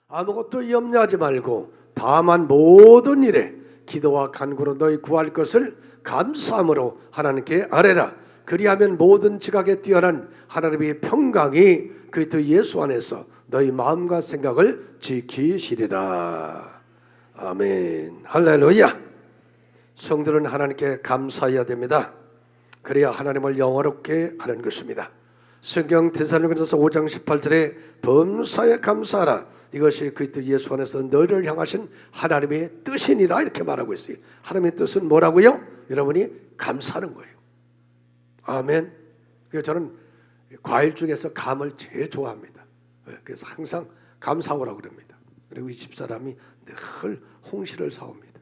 아무것도 염려하지 말고 다만 모든 일에 기도와 간구로 너희 구할 것을 감사함으로 하나님께 아뢰라. 그리하면 모든 지각에 뛰어난 하나님의 평강이 그리스도 예수 안에서 너희 마음과 생각을 지키시리라. 아멘. 할렐루야. 성도는 하나님께 감사해야 됩니다. 그래야 하나님을 영화롭게 하는 것입니다. 성경 데살로니가서 5장 18절에 범사에 감사하라. 이것이 그리스도 예수 안에서 너희를 향하신 하나님의 뜻이니라 이렇게 말하고 있어요. 하나님의 뜻은 뭐라고요? 여러분이 감사하는 거예요. 아멘. 그래서 저는 과일 중에서 감을 제일 좋아합니다. 그래서 항상 감사하라고 그럽니다. 그리고 이 집사람이 늘 홍시를 사옵니다.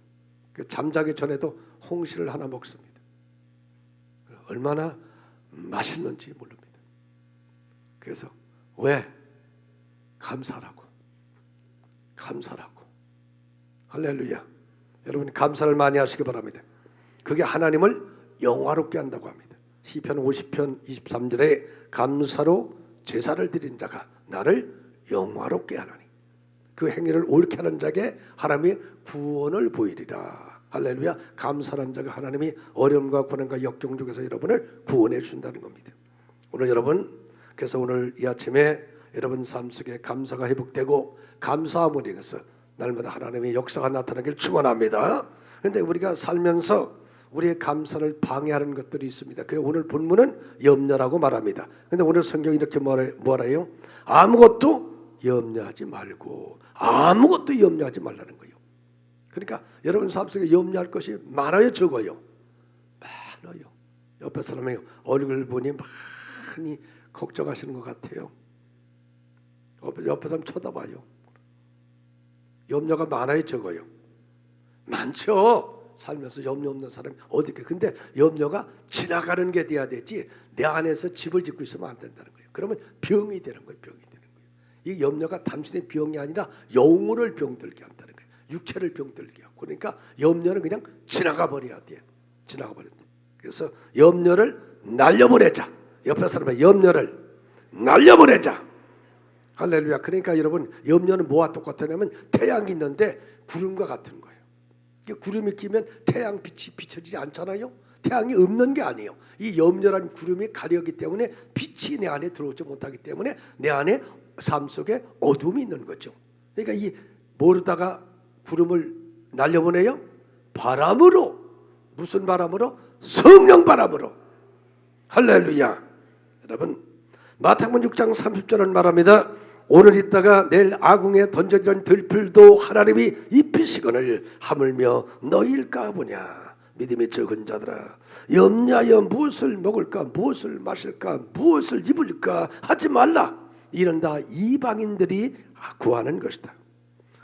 잠자기 전에도 홍시를 하나 먹습니다. 얼마나 맛있는지 모릅니다. 그래서 왜? 감사라고. 할렐루야. 여러분 감사를 많이 하시기 바랍니다. 그게 하나님을 영화롭게 한다고 합니다. 시편 50편 23절에 감사로 제사를 드린 자가 나를 영화롭게 하나니 그 행위를 옳게 하는 자에게 하나님이 구원을 보이리라. 할렐루야. 감사하는 자가 하나님이 어려움과 고난과 역경 중에서 여러분을 구원해 준다는 겁니다. 오늘 여러분 그래서 오늘 이 아침에 여러분 삶 속에 감사가 회복되고 감사함으로 인해서 날마다 하나님의 역사가 나타나길 축원합니다. 그런데 우리가 살면서 우리의 감사를 방해하는 것들이 있습니다. 그 오늘 본문은 염려라고 말합니다. 그런데 오늘 성경이 이렇게 뭐래요? 아무것도 염려하지 말고 아무것도 염려하지 말라는 거예요. 그러니까 여러분 삶 속에 염려할 것이 많아요, 적어요? 많아요. 옆에 사람의 얼굴 보니 많이 걱정하시는 것 같아요. 옆에 사람 쳐다봐요. 염려가 많아요, 적어요? 많죠. 살면서 염려 없는 사람이 어디 있게. 근데 염려가 지나가는 게 돼야 되지 내 안에서 집을 짓고 있으면 안 된다는 거예요. 그러면 병이 되는 거예요. 이 염려가 단순히 병이 아니라 영혼을 병들게 한다는 거예요. 육체를 병들게 하고. 그러니까 염려는 그냥 지나가 버려야 돼요. 그래서 염려를 날려보내자. 옆에 사람의 염려를 날려보내자. 할렐루야. 그러니까 여러분 염려는 뭐와 똑같냐면 태양이 있는데 구름과 같은 거예요. 구름이 끼면 태양 빛이 비춰지지 않잖아요. 태양이 없는 게 아니에요. 이 염려라는 구름이 가려기 때문에 빛이 내 안에 들어오지 못하기 때문에 내 안에 삶 속에 어둠이 있는 거죠. 그러니까 이 모르다가 구름을 날려보내요. 바람으로. 무슨 바람으로? 성령 바람으로. 할렐루야. 여러분 마태복음 6장 30절은 말합니다. 오늘 있다가 내일 아궁에 던져지는 들풀도 하나님이 입히시거늘 하물며 너희일까 보냐. 믿음이 적은 자들아 염려하여 무엇을 먹을까 무엇을 마실까 무엇을 입을까 하지 말라. 이는 다 이방인들이 구하는 것이다.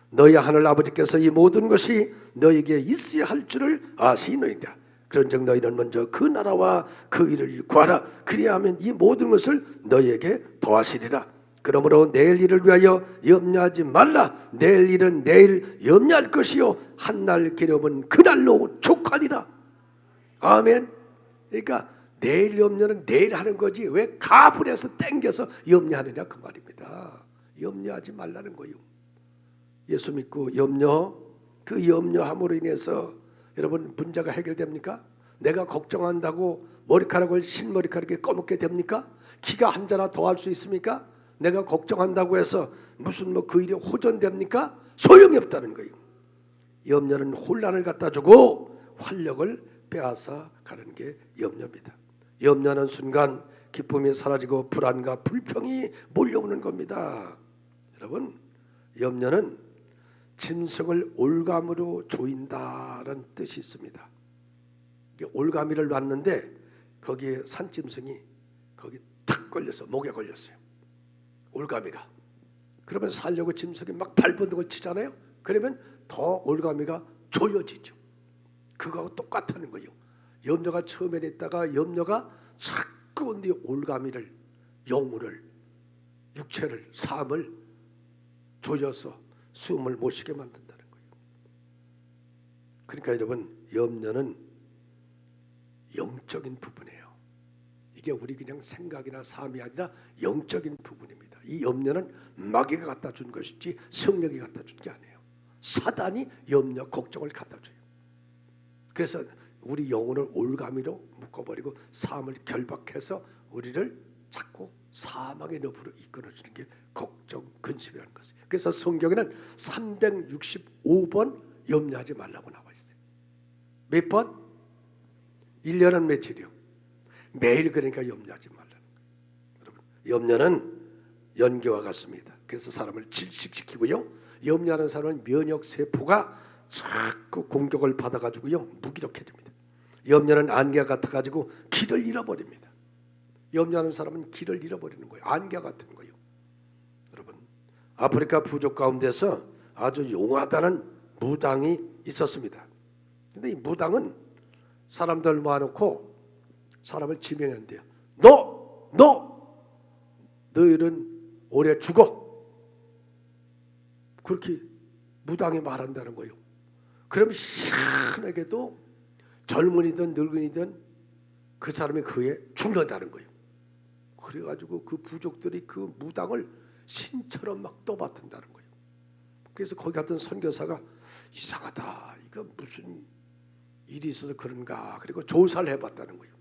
너희 하늘 아버지께서 이 모든 것이 너희에게 있어야 할 줄을 아시느니라. 그런즉 너희는 먼저 그 나라와 그 일을 구하라. 그리하면 이 모든 것을 너희에게 더하시리라. 그러므로 내일 일을 위하여 염려하지 말라. 내일 일은 내일 염려할 것이요 한날 기름은 그날로 족하리라. 아멘. 그러니까 내일 염려는 내일 하는 거지 왜 가불해서 땡겨서 염려하느냐 그 말입니다. 염려하지 말라는 거예요. 예수 믿고 그 염려함으로 인해서 여러분 문제가 해결됩니까? 내가 걱정한다고 머리카락을 신머리카락이 검게 됩니까? 키가 한 자나 더 할 수 있습니까? 내가 걱정한다고 해서 무슨 그 일이 호전됩니까? 소용이 없다는 거예요. 염려는 혼란을 갖다 주고 활력을 빼앗아 가는 게 염려입니다. 염려하는 순간 기쁨이 사라지고 불안과 불평이 몰려오는 겁니다. 여러분 염려는 짐승을 올감으로 조인다라는 뜻이 있습니다. 올가미를 놨는데 거기에 산짐승이 거기 탁 걸려서 목에 걸렸어요. 올가미가. 그러면 살려고 짐승이 막 발버둥을 치잖아요. 그러면 더 올가미가 조여지죠. 그거하고 똑같다는 거예요. 염려가 처음에 있다가 염려가 자꾸 올가미를 영혼을 육체를 삶을 조여서 숨을 못 쉬게 만든다는 거예요. 그러니까 여러분 염려는 영적인 부분이에요. 이게 우리 그냥 생각이나 삶이 아니라 영적인 부분입니다. 이 염려는 마귀가 갖다 준 것이지 성령이 갖다 준 게 아니에요. 사단이 염려, 걱정을 갖다 줘요. 그래서 우리 영혼을 올가미로 묶어버리고 삶을 결박해서 우리를 자꾸 사망의 늪으로 이끌어주는 게 걱정, 근심이라는 것이에요. 그래서 성경에는 365번 염려하지 말라고 나와 있어요. 몇 번? 1년은 며칠이요? 매일. 그러니까 염려하지 말라는 거예요. 여러분, 염려는 연기와 같습니다. 그래서 사람을 질식시키고요, 염려하는 사람은 면역세포가 자꾸 공격을 받아가지고요 무기력해집니다. 염려는 안개 같아가지고 길을 잃어버립니다. 염려하는 사람은 길을 잃어버리는 거예요. 안개 같은 거예요. 여러분, 아프리카 부족 가운데서 아주 용하다는 무당이 있었습니다. 근데 이 무당은 사람들 모아놓고 사람을 지명한대요. 너희는 오래 죽어. 그렇게 무당이 말한다는 거예요. 그럼 희한하게도 젊은이든 늙은이든 그 사람이 그에 죽는다는 거예요. 그래가지고 그 부족들이 그 무당을 신처럼 막 떠받든다는 거예요. 그래서 거기 갔던 선교사가 이상하다, 이거 무슨 일이 있어서 그런가, 그리고 조사를 해봤다는 거예요.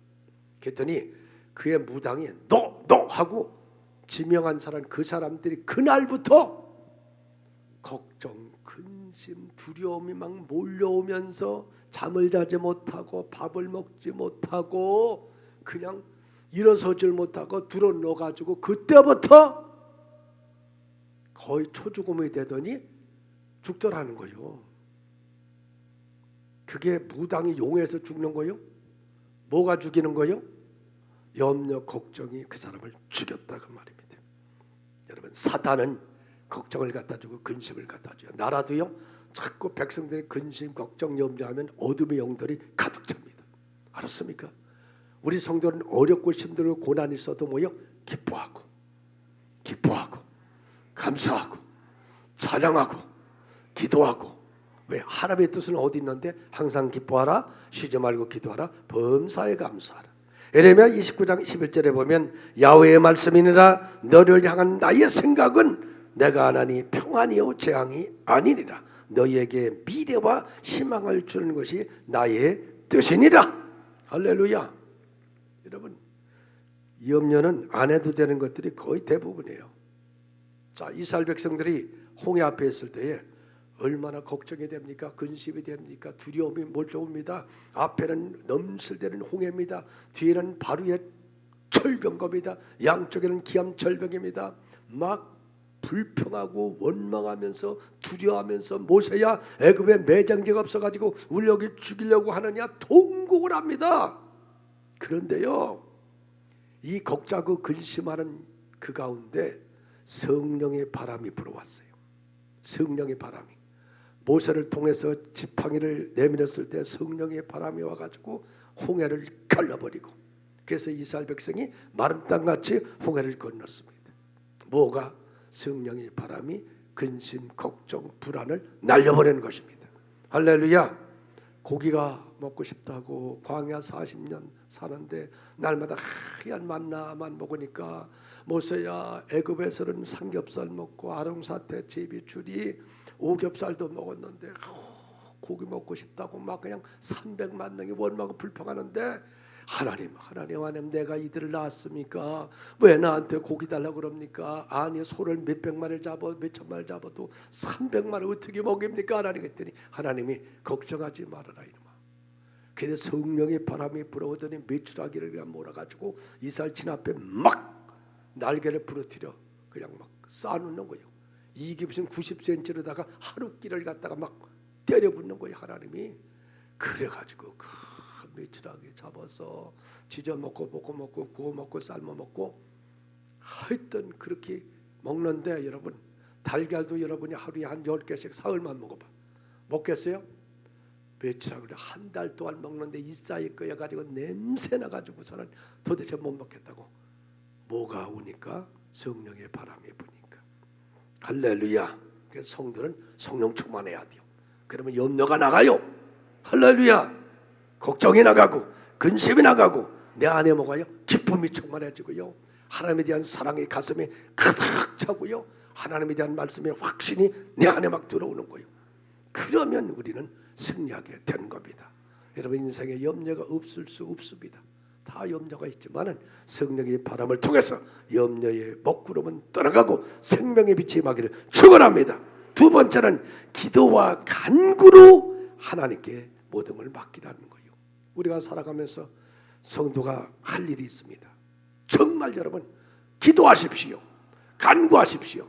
그랬더니 그의 무당이 너 하고 지명한 사람, 그 사람들이 그날부터 걱정, 근심, 두려움이 막 몰려오면서 잠을 자지 못하고 밥을 먹지 못하고 그냥 일어서질 못하고 드러누워가지고 그때부터 거의 초죽음이 되더니 죽더라는 거예요. 그게 무당이 용해서 죽는 거예요? 뭐가 죽이는 거예요? 염려, 걱정이 그 사람을 죽였다, 그 말입니다. 여러분, 사단은 걱정을 갖다 주고 근심을 갖다 줘요. 나라도요, 자꾸 백성들이 근심, 걱정, 염려하면 어둠의 영들이 가득 찹니다. 알았습니까? 우리 성도는 어렵고 힘들고 고난이 있어도 뭐요? 기뻐하고 감사하고 찬양하고 기도하고. 왜? 하나님의 뜻은 어디 있는데? 항상 기뻐하라, 쉬지 말고 기도하라, 범사에 감사하라. 에레미야 29장 11절에 보면 야훼의 말씀이니라, 너를 향한 나의 생각은 내가 하나니 평안이요 재앙이 아니니라, 너희에게 미래와 희망을 주는 것이 나의 뜻이니라. 할렐루야. 여러분, 염려는 안 해도 되는 것들이 거의 대부분이에요. 자, 이스라엘 백성들이 홍해 앞에 있을 때에 얼마나 걱정이 됩니까? 근심이 됩니까? 두려움이 몰려옵니다. 앞에는 넘실대는 홍해입니다. 뒤에는 바로의 철병겁니다. 양쪽에는 기암절벽입니다. 막 불평하고 원망하면서 두려워하면서 모세야, 애굽에 매장지가 없어가지고 우리 여기 죽이려고 하느냐 통곡을 합니다. 그런데요, 이 걱정하고 근심하는 그 가운데 성령의 바람이 불어왔어요. 성령의 바람이 모세를 통해서 지팡이를 내밀었을 때 성령의 바람이 와가지고 홍해를 갈라버리고, 그래서 이스라엘 백성이 마른 땅같이 홍해를 건넜습니다. 뭐가? 성령의 바람이 근심, 걱정, 불안을 날려버리는 것입니다. 할렐루야. 고기가 먹고 싶다고 광야 40년 사는데 날마다 하얀 만나만 먹으니까 모세야, 애굽에서는 삼겹살 먹고 아롱사태, 제비추리, 오겹살도 먹었는데 고기 먹고 싶다고 막 그냥 300만 명이 원망하고 불평하는데 하나님, 내가 이들을 낳았습니까? 왜 나한테 고기 달라고 그럽니까? 아니, 소를 몇백 마리를 잡아 몇천 마리를 잡아도 300마리 어떻게 먹입니까? 하나님 그랬더니 하나님이 걱정하지 말아라 이놈아. 그래서 성령의 바람이 불어오더니 메추라기를 그냥 몰아가지고 이스라엘 진 앞에 막 날개를 부러뜨려 그냥 막 쌓아놓는 거예요. 이게 무슨 90cm로다가 하루 끼를 갖다가 막 때려붓는 거예요, 하나님이. 그래가지고 그 메추라기 잡아서 지져 먹고 볶아 먹고 구워 먹고 삶아 먹고 하여튼 그렇게 먹는데, 여러분, 달걀도 여러분이 하루에 한 10개씩 사흘만 먹어봐. 먹겠어요? 메추라기를 한 달 동안 먹는데 이 사이 끓여가지고 냄새 나가지고서는 도대체 못 먹겠다고. 뭐가 오니까? 성령의 바람이 부니까. 할렐루야. 그래서 성들은 성령 충만해야 돼요. 그러면 염려가 나가요. 할렐루야. 걱정이 나가고 근심이 나가고 내 안에 뭐가요? 기쁨이 충만해지고요. 하나님에 대한 사랑이 가슴에 가득 차고요, 하나님에 대한 말씀의 확신이 내 안에 막 들어오는 거예요. 그러면 우리는 승리하게 되는 겁니다. 여러분, 인생에 염려가 없을 수 없습니다. 다 염려가 있지만은 성령의 바람을 통해서 염려의 먹구름은 떠나가고 생명의 빛이 임하기를 축원합니다. 두 번째는 기도와 간구로 하나님께 모든 걸 맡기라는 거예요. 우리가 살아가면서 성도가 할 일이 있습니다. 정말 여러분, 기도하십시오. 간구하십시오.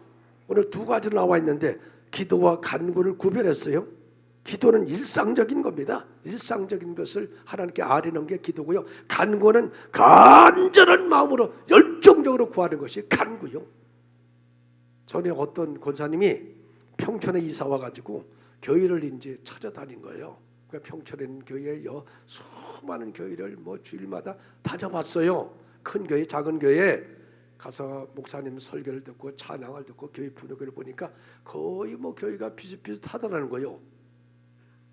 오늘 두 가지로 나와 있는데 기도와 간구를 구별했어요. 기도는 일상적인 겁니다. 일상적인 것을 하나님께 아뢰는 게 기도고요. 간구는 간절한 마음으로 열정적으로 구하는 것이 간구요. 전에 어떤 권사님이 평촌에 이사 와가지고 교회를 이제 찾아다닌 거예요. 그러니까 평촌에 있는 교회에 수많은 교회를 주일마다 다녀봤어요. 큰 교회, 작은 교회 가서 목사님 설교를 듣고 찬양을 듣고 교회 분위기를 보니까 거의 교회가 비슷비슷하더라는 거예요.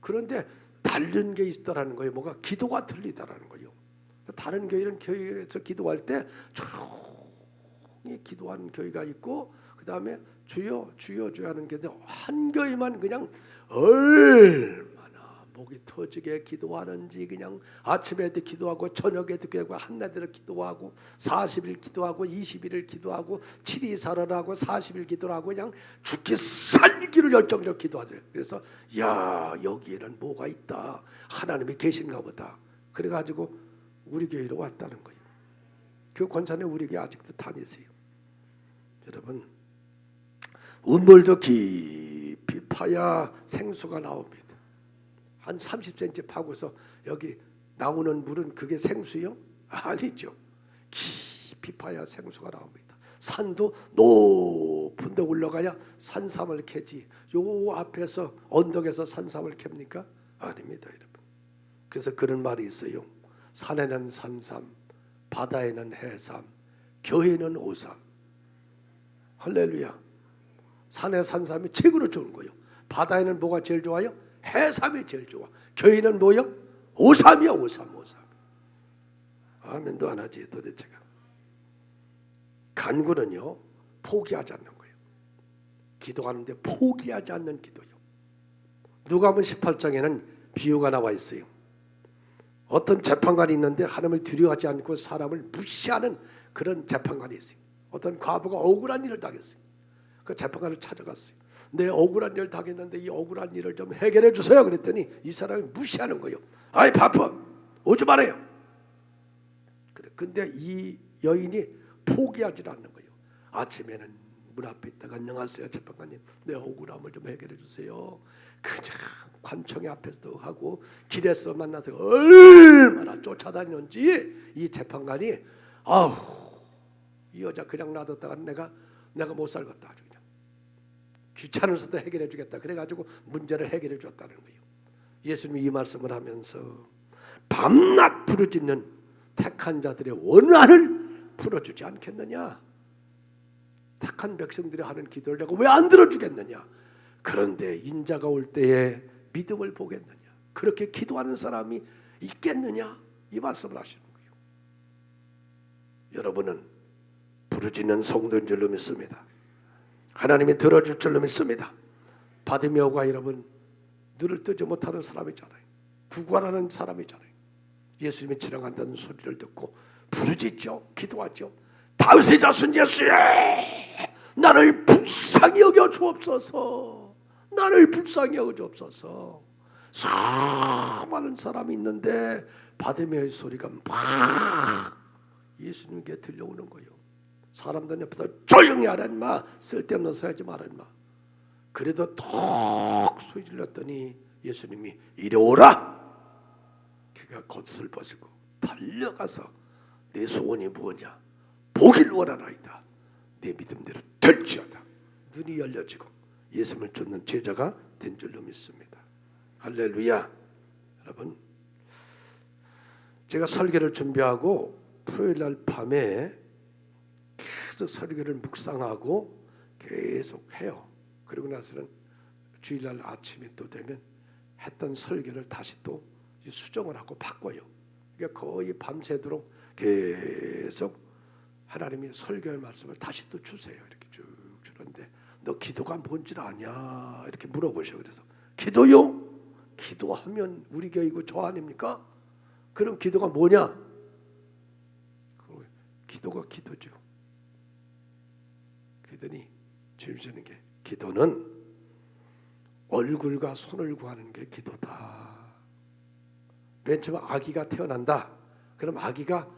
그런데 다른 게 있더라는 거예요. 뭐가 기도가 틀리다라는 거예요. 다른 교회는 교회에서 기도할 때 조용히 기도하는 교회가 있고, 그 다음에 주여 주여 주여 하는 교회인데 한 교회만 그냥 얼마나 목이 터지게 기도하는지, 그냥 아침에도 기도하고 저녁에도 기도하고 한낮에도 기도하고 40일 기도하고 20일을 기도하고 7일 살아라고 40일 기도하고 그냥 죽기 살기를 열정적으로 기도하더래요. 그래서 야, 여기에는 뭐가 있다, 하나님이 계신가 보다. 그래가지고 우리 교회로 왔다는 거예요. 그 권사님 우리 교회 아직도 다니세요. 여러분, 우물도 깊이 파야 생수가 나옵니다. 한 30cm 파고서 여기 나오는 물은 그게 생수요? 아니죠. 깊이 파야 생수가 나옵니다. 산도 높은 데 올라가야 산삼을 캐지, 요 앞에서 언덕에서 산삼을 캡니까? 아닙니다, 여러분. 그래서 그런 말이 있어요. 산에는 산삼, 바다에는 해삼, 교회는 오삼. 할렐루야. 산에 산삼이 최고로 좋은 거예요. 바다에는 뭐가 제일 좋아요? 해삼이 제일 좋아. 교회는 뭐요? 오삼이야, 오삼. 아멘도 안 하지 도대체가. 간구는요, 포기하지 않는 거예요. 기도하는데 포기하지 않는 기도요. 누가복음 18장에는 비유가 나와 있어요. 어떤 재판관이 있는데 하나님을 두려워하지 않고 사람을 무시하는 그런 재판관이 있어요. 어떤 과부가 억울한 일을 당했어요. 그 재판관을 찾아갔어요. 내 억울한 일을 당했는데 이 억울한 일을 좀 해결해 주세요. 그랬더니 이 사람이 무시하는 거예요. 아이, 바빠, 오지 말아요. 근데 이 여인이 포기하지 않는 거예요. 아침에는 문 앞에 있다가 안녕하세요 재판관님, 내 억울함을 좀 해결해 주세요. 그냥 관청의 앞에서도 하고 길에서 만나서 얼마나 쫓아다녔는지 이 재판관이 아우, 이 여자 그냥 놔뒀다가 내가 못 살겠다, 아주 그냥 귀찮아서도 해결해 주겠다. 그래가지고 문제를 해결해 줬다는 거예요. 예수님이 이 말씀을 하면서 밤낮 부르짖는 택한 자들의 원한을 풀어주지 않겠느냐. 택한 백성들이 하는 기도를 내가 왜 안 들어주겠느냐. 그런데 인자가 올 때에 믿음을 보겠느냐. 그렇게 기도하는 사람이 있겠느냐. 이 말씀을 하시는 거예요. 여러분은 부르짖는 성도인 줄로 믿습니다. 하나님이 들어줄 줄로 믿습니다. 바디메오가 여러분 눈을 뜨지 못하는 사람이잖아요. 구걸하는 사람이잖아요. 예수님이 지나간다는 소리를 듣고 부르짖죠. 기도하죠. 다윗의 자손 예수여, 나를 불쌍히 여겨 주옵소서. 나를 불쌍히 여겨 주옵소서. 수많은 사람이 있는데 바디메오의 소리가 막 예수님께 들려오는 거예요. 사람들 옆에서 조용히 하라 인마, 쓸데없는 소리 하지 마라 인마. 그래도 톡 소리 질렀더니 예수님이 이리 오라. 그가 겉옷을 벗고 달려가서 내 소원이 무엇이냐, 보길 원하나이다. 내 믿음대로 될지어다. 눈이 열려지고 예수님을 쫓는 제자가 된 줄로 믿습니다. 할렐루야. 여러분, 제가 설교를 준비하고 토요일날 밤에 계속 설교를 묵상하고 계속 해요. 그리고 나서는 주일날 아침에 또 되면 했던 설교를 다시 또 수정을 하고 바꿔요. 그러니까 거의 밤새도록 계속 하나님이 설교할 말씀을 다시 또 주세요. 이렇게 쭉 주는데 너 기도가 뭔지 아냐 이렇게 물어보셔. 그래서 기도요? 기도하면 우리 교회이고 저 아닙니까? 그럼 기도가 뭐냐? 기도가 기도죠. 그러더니 주시는 게 기도는 얼굴과 손을 구하는 게 기도다. 맨 처음 아기가 태어난다. 그럼 아기가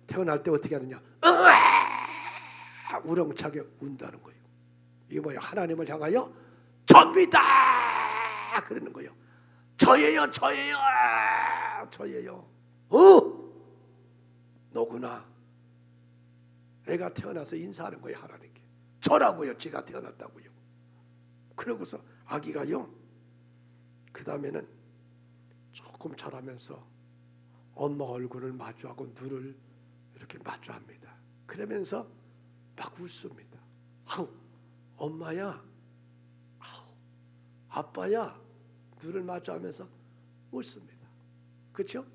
태어날 때 어떻게 하느냐? 우렁차게 운다는 거예요. 이게 뭐예요? 하나님을 향하여 접니다. 그러는 거예요. 저예요, 저예요, 저예요. 너구나. 애가 태어나서 인사하는 거예요, 하나님께. 저라고요, 제가 태어났다고요. 그러고서 아기가요, 그 다음에는 조금 자라면서 엄마 얼굴을 마주하고 눈을 이렇게 마주합니다. 그러면서 막 웃습니다. 아우, 엄마야, 아우, 아빠야, 눈을 마주하면서 웃습니다. 그렇죠?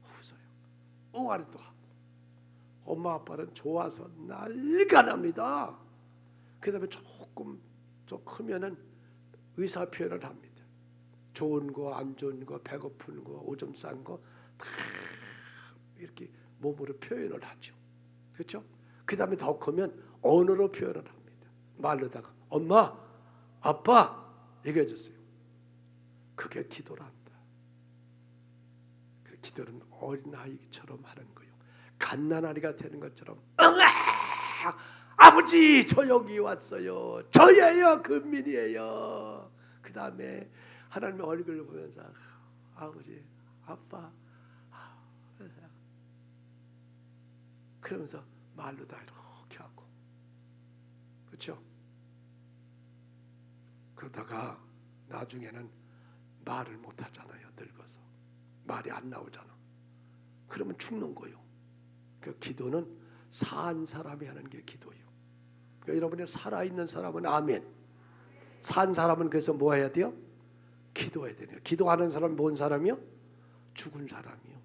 웃어요. 옹알이 또 하고. 엄마 아빠는 좋아서 난리가 납니다. 그 다음에 조금 더 크면은 의사 표현을 합니다. 좋은 거, 안 좋은 거, 배고픈 거, 오줌 싼 거 다 이렇게 몸으로 표현을 하죠. 그렇죠? 그 다음에 더 크면 언어로 표현을 합니다. 말로다가 엄마, 아빠 얘기해 주세요. 그게 기도란다. 그 기도는 어린아이처럼 하는 거예요. 갓난아이가 되는 것처럼 아버지 저 여기 왔어요. 저예요. 금민이에요. 그 다음에 하나님의 얼굴을 보면서 아버지, 아빠 그러면서 말로 다 이렇게 하고 그렇죠? 그러다가 나중에는 말을 못하잖아요. 늙어서 말이 안 나오잖아. 그러면 죽는 거예요. 그 기도는 산 사람이 하는 게 기도예요. 그러니까 여러분이 살아있는 사람은 아멘. 산 사람은 그래서 뭐 해야 돼요? 기도해야 돼요. 기도하는 사람은 뭔 사람이요? 죽은 사람이요.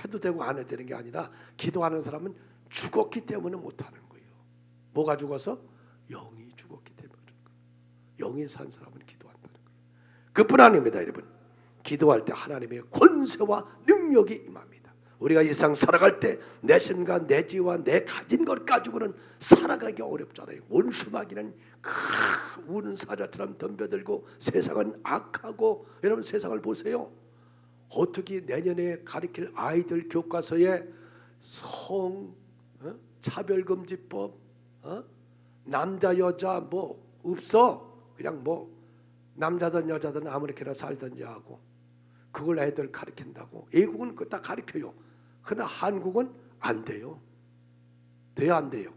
해도 되고 안 해도 되는 게 아니라 기도하는 사람은 죽었기 때문에 못하는 거예요. 뭐가 죽어서? 영이 죽었기 때문에 그런 거예요. 영이 산 사람은 기도한다는 거예요. 그뿐 아닙니다. 여러분. 기도할 때 하나님의 권세와 능력이 임합니다. 우리가 이 세상 살아갈 때 내 신과 내 지와 내 가진 것 가지고는 살아가기 어렵잖아요. 원수마귀는 우는 사자처럼 덤벼들고 세상은 악하고 여러분 세상을 보세요. 어떻게 내년에 가르칠 아이들 교과서에 차별금지법 남자 여자 뭐 없어. 그냥 뭐 남자든 여자든 아무렇게나 살든지 하고 그걸 애들 가르친다고. 외국은 그거 다 가르쳐요. 그러나 한국은 안 돼요. 돼요, 안 돼요?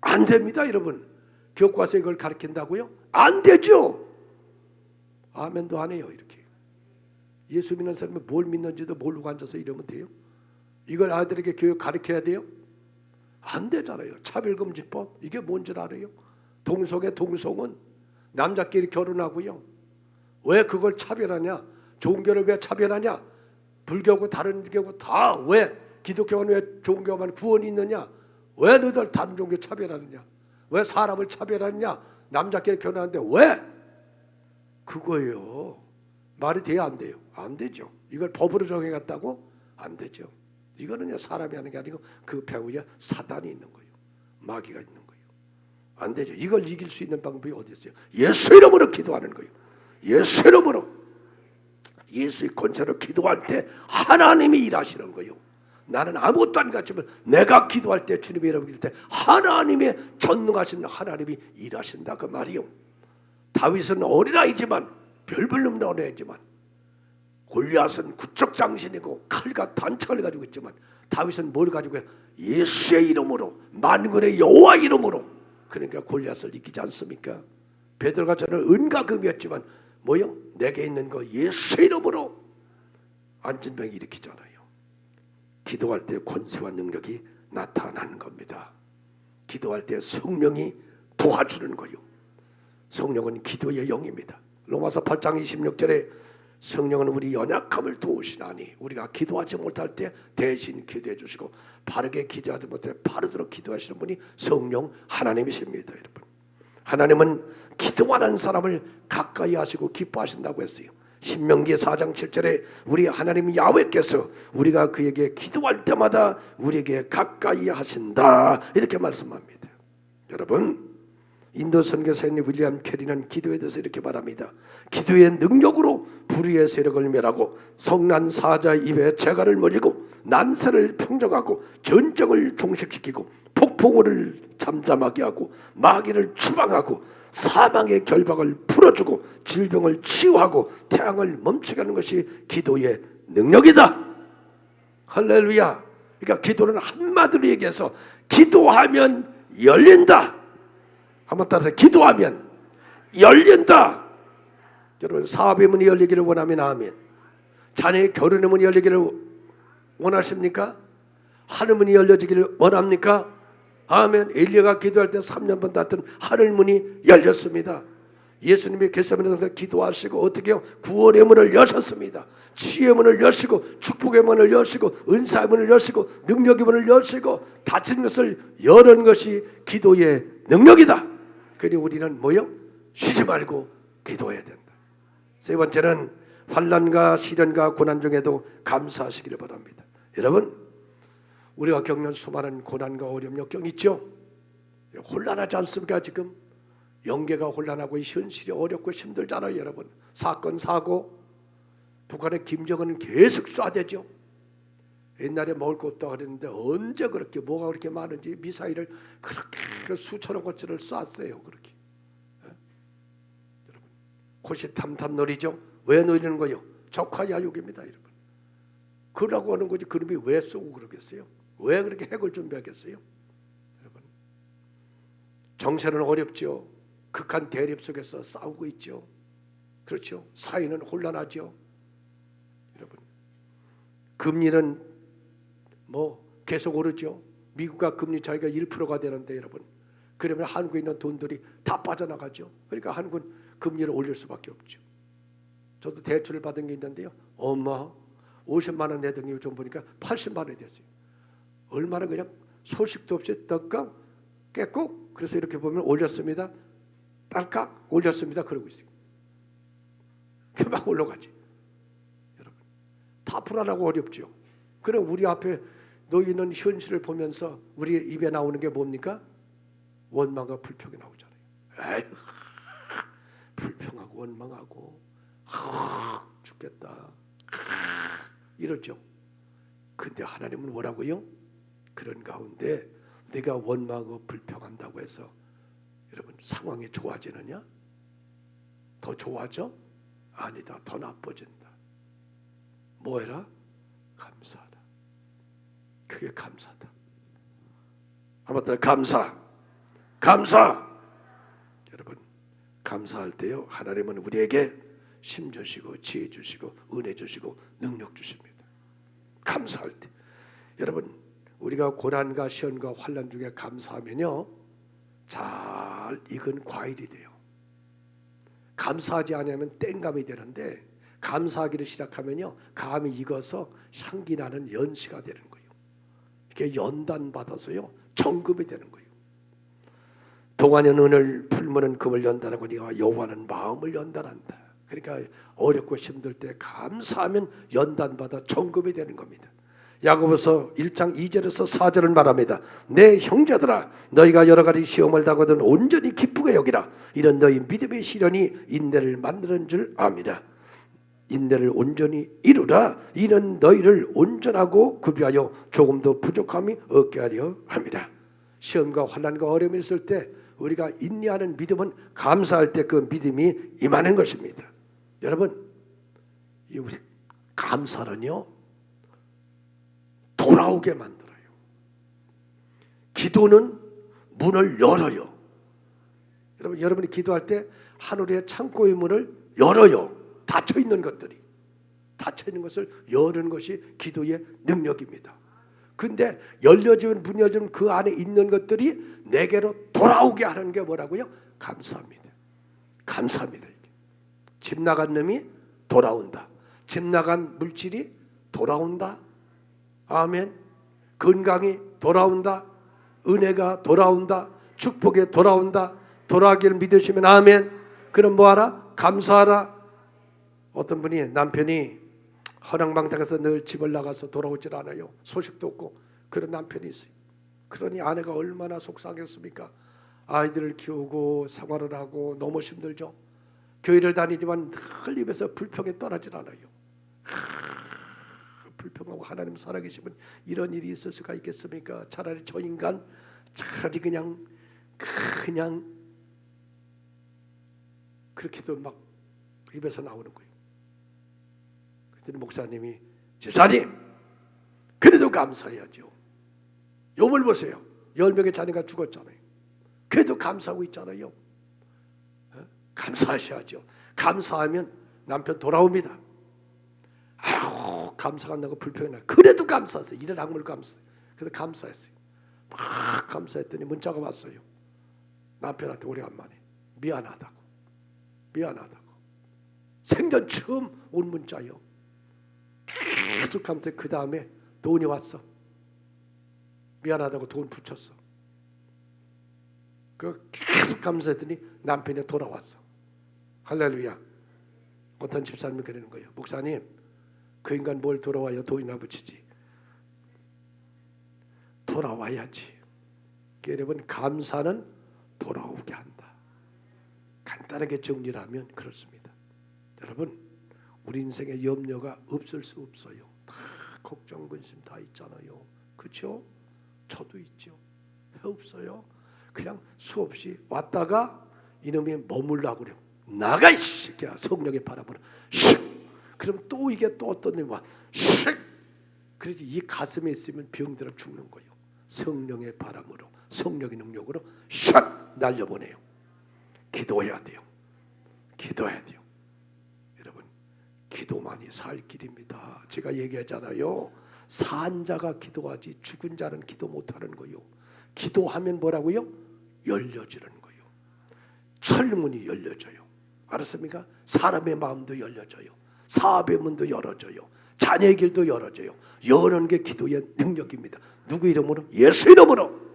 안 됩니다, 여러분. 교과서에 그걸 가르친다고요? 안 되죠. 아멘도 안 해요, 이렇게. 예수 믿는 사람이 뭘 믿는지도 모르고 앉아서 이러면 돼요? 이걸 아이들에게 교육 가르쳐야 돼요? 안 되잖아요. 차별금지법 이게 뭔 줄 알아요? 동성애 동성은 남자끼리 결혼하고요. 왜 그걸 차별하냐? 종교를 왜 차별하냐? 불교고 다른 교고 다 왜 기독교만 왜 종교만 구원이 있느냐? 왜 너희들 다른 종교 차별하느냐? 왜 사람을 차별하느냐? 남자끼리 결혼하는데 왜? 그거예요. 말이 돼야 안 돼요? 안 되죠. 이걸 법으로 정해갔다고? 안 되죠. 이거는요 사람이 하는 게 아니고 그 배후에 사단이 있는 거예요. 마귀가 있는 거예요. 안 되죠. 이걸 이길 수 있는 방법이 어디 있어요? 예수 이름으로 기도하는 거예요. 예수 이름으로. 예수의 권세로 기도할 때 하나님이 일하시는 거예요. 나는 아무것도 안 같지만 내가 기도할 때 주님의 이름을 기도할 때 하나님의 전능하신 하나님이 일하신다 그 말이요. 다윗은 어린아이지만 별별없는 어린아이지만 골리앗은 구척장신이고 칼과 단창을 가지고 있지만 다윗은 뭘 가지고 해요? 예수의 이름으로 만군의 여호와 이름으로. 그러니까 골리앗을 이기지 않습니까? 베드로가 저는 은과 금이었지만 뭐요? 내게 있는 거 예수 이름으로 안진병 일으키잖아요. 기도할 때 권세와 능력이 나타나는 겁니다. 기도할 때 성령이 도와주는 거요. 성령은 기도의 영입니다. 로마서 8장 26절에 성령은 우리 연약함을 도우시나니 우리가 기도하지 못할 때 대신 기도해 주시고 바르게 기도하지 못해 바르도록 기도하시는 분이 성령 하나님이십니다. 여러분, 하나님은 기도하는 사람을 가까이 하시고 기뻐하신다고 했어요. 신명기 4장 7절에 우리 하나님 야훼께서 우리가 그에게 기도할 때마다 우리에게 가까이 하신다 이렇게 말씀합니다. 여러분, 인도 선교사인 윌리엄 캐리는 기도에 대해서 이렇게 말합니다. 기도의 능력으로 불의의 세력을 멸하고 성난 사자 입에 재갈을 물리고 난세를 평정하고 전쟁을 종식시키고 폭풍우를 잠잠하게 하고 마귀를 추방하고 사망의 결박을 풀어주고 질병을 치유하고 태양을 멈추게 하는 것이 기도의 능력이다. 할렐루야. 그러니까 기도는 한마디로 얘기해서 기도하면 열린다. 한번 따라서 기도하면 열린다. 여러분, 사업의 문이 열리기를 원하면 아멘. 자녀의 결혼의 문이 열리기를 원하십니까? 하늘 문이 열려지기를 원합니까? 아멘. 엘리야가 기도할 때 3년 반 닫던 하늘 문이 열렸습니다. 예수님이 겟세마네에서 기도하시고 어떻게 해요? 구원의 문을 여셨습니다. 치유의 문을 여시고 축복의 문을 여시고 은사의 문을 여시고 능력의 문을 여시고 닫힌 것을 여는 것이 기도의 능력이다. 그러니 우리는 뭐요? 쉬지 말고 기도해야 된다. 세 번째는 환난과 시련과 고난 중에도 감사하시기를 바랍니다. 여러분, 우리가 겪는 수많은 고난과 어려움 역경 있죠? 혼란하지 않습니까? 지금 영계가 혼란하고 현실이 어렵고 힘들잖아요. 여러분, 사건 사고, 북한의 김정은은 계속 쏴대죠. 옛날에 먹을 것도 그랬는데 언제 그렇게 뭐가 그렇게 많은지 미사일을 그렇게 수천억 원짜리를 쐈어요. 그렇게. 여러분, 호시탐탐 노리죠. 왜 노리는 거요? 적화야욕입니다. 여러분, 그러라고 하는 거지. 그놈이 왜 쏘고 그러겠어요? 왜 그렇게 핵을 준비하겠어요? 여러분, 정세는 어렵죠. 극한 대립 속에서 싸우고 있죠. 그렇죠. 사회는 혼란하죠. 여러분, 금리는 계속 오르죠. 미국과 금리 차이가 1%가 되는데 여러분, 그러면 한국에 있는 돈들이 다 빠져나가죠. 그러니까 한국은 금리를 올릴 수밖에 없죠. 저도 대출을 받은 게 있는데요. 50만 원 내던 게 좀 보니까 80만 원이 됐어요. 얼마나 그냥 소식도 없이 떡값 깼고, 그래서 이렇게 보면 올렸습니다. 딸깍 올렸습니다. 그러고 있어요. 금방 올라가지. 여러분, 다 불안하고 어렵죠. 그럼 우리 앞에 놓이는 현실을 보면서 우리 입에 나오는 게 뭡니까? 원망과 불평이 나오잖아요. 에이, 불평하고 원망하고 죽겠다 이러죠. 근데 하나님은 뭐라고요? 그런 가운데 네가 원망하고 불평한다고 해서 여러분 상황이 좋아지느냐? 더 좋아져? 아니다. 더 나빠진다. 뭐해라? 감사하다. 그게 감사다. 한번 더 감사. 여러분, 감사할 때요, 하나님은 우리에게 힘 주시고 지혜 주시고 은혜 주시고 능력 주십니다. 감사할 때 여러분, 우리가 고난과 시련과 환난 중에 감사하면요, 잘 익은 과일이 돼요. 감사하지 않으면 땡감이 되는데 감사하기를 시작하면요, 감이 익어서 향기 나는 연시가 되는 거예요. 이게 연단 받아서요 정금이 되는 거예요. 동안은 은을 풀무는 금을 연단하고 네가 여호와는 마음을 연단한다. 그러니까 어렵고 힘들 때 감사하면 연단받아 정금이 되는 겁니다. 야고보서 1장 2절에서 4절을 말합니다. 내 형제들아, 너희가 여러 가지 시험을 당하든 온전히 기쁘게 여기라. 이런 너희 믿음의 시련이 인내를 만드는 줄 압니다. 인내를 온전히 이루라. 이는 너희를 온전하고 구비하여 조금도 부족함이 없게 하려 합니다. 시험과 환난과 어려움이 있을 때 우리가 인내하는 믿음은 감사할 때 그 믿음이 임하는 것입니다. 여러분, 이 감사는요 돌아오게 만들어요. 기도는 문을 열어요. 여러분이 기도할 때 하늘의 창고의 문을 열어요. 닫혀있는 것들이, 닫혀있는 것을 여는 것이 기도의 능력입니다. 근데 열려지면, 문 열리면 그 안에 있는 것들이 내게로 돌아오게 하는 게 뭐라고요? 감사합니다. 감사합니다. 이게. 집 나간 놈이 돌아온다. 집 나간 물질이 돌아온다. 아멘. 건강이 돌아온다. 은혜가 돌아온다. 축복이 돌아온다. 돌아가기를 믿으시면 아멘. 그럼 뭐하라? 감사하라. 어떤 분이 남편이 허랑방탕해서 늘 집을 나가서 돌아오질 않아요. 소식도 없고 그런 남편이 있어요. 그러니 아내가 얼마나 속상했습니까? 아이들을 키우고 생활을 하고 너무 힘들죠. 교회를 다니지만 늘 입에서 불평이 떠나질 않아요. 불평하고 하나님 살아계시면 이런 일이 있을 수가 있겠습니까? 차라리 저 인간 차라리 그냥 그렇게도 막 입에서 나오는 거예요. 그랬더니 목사님이 집사님 그래도 감사해야죠. 욥을 보세요. 10명의 자녀가 죽었잖아요. 그래도 감사하고 있잖아요. 감사하셔야죠. 감사하면 남편 돌아옵니다. 아유 감사한다고 불평이나 그래도 감사했어요. 이런 악물 감사했어요. 그래서 감사했어요. 막 감사했더니 문자가 왔어요. 남편한테 오래간만에 미안하다고 생전 처음 온 문자요. 계속 감사해. 그 다음에 돈이 왔어. 미안하다고 돈 붙였어. 그 계속 감사했더니 남편이 돌아왔어. 할렐루야. 어떤 집사님이 그러는 거예요. 목사님 그 인간 뭘 돌아와요? 돈이나 붙이지. 돌아와야지. 여러분 감사는 돌아오게 한다. 간단하게 정리를 하면 그렇습니다. 여러분 우리 인생에 염려가 없을 수 없어요. 다 걱정 근심 다 있잖아요. 그렇죠? 저도 있죠. 왜 없어요? 그냥 수없이 왔다가 이놈이 머물라고 그래요. 나가 이 새끼야. 성령의 바람으로 슉. 그럼 또 이게 또 어떤 놈이 와 슉. 그래서 이 가슴에 있으면 병들어 죽는 거예요. 성령의 바람으로 성령의 능력으로 슉 날려보내요. 기도해야 돼요. 여러분 기도만이 살 길입니다. 제가 얘기하잖아요. 산 자가 기도하지 죽은 자는 기도 못하는 거요. 기도하면 뭐라고요? 열려지는 거요. 철문이 열려져요. 알았습니까? 사람의 마음도 열려져요. 사업의 문도 열어져요. 자녀의 길도 열어져요. 여는 게 기도의 능력입니다. 누구 이름으로? 예수 이름으로.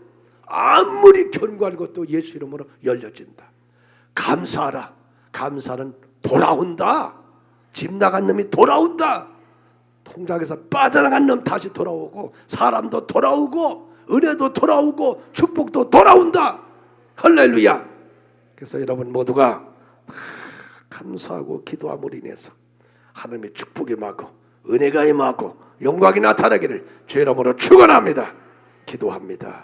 아무리 견고한 것도 예수 이름으로 열려진다. 감사하라. 감사는 돌아온다. 집 나간 놈이 돌아온다. 통장에서 빠져나간 놈 다시 돌아오고 사람도 돌아오고 은혜도 돌아오고 축복도 돌아온다. 할렐루야. 그래서 여러분 모두가 감사하고 기도함으로 인해서 하나님의 축복이 임하고 은혜가 임하고 영광이 나타나기를 주의 이름으로 축원합니다. 기도합니다.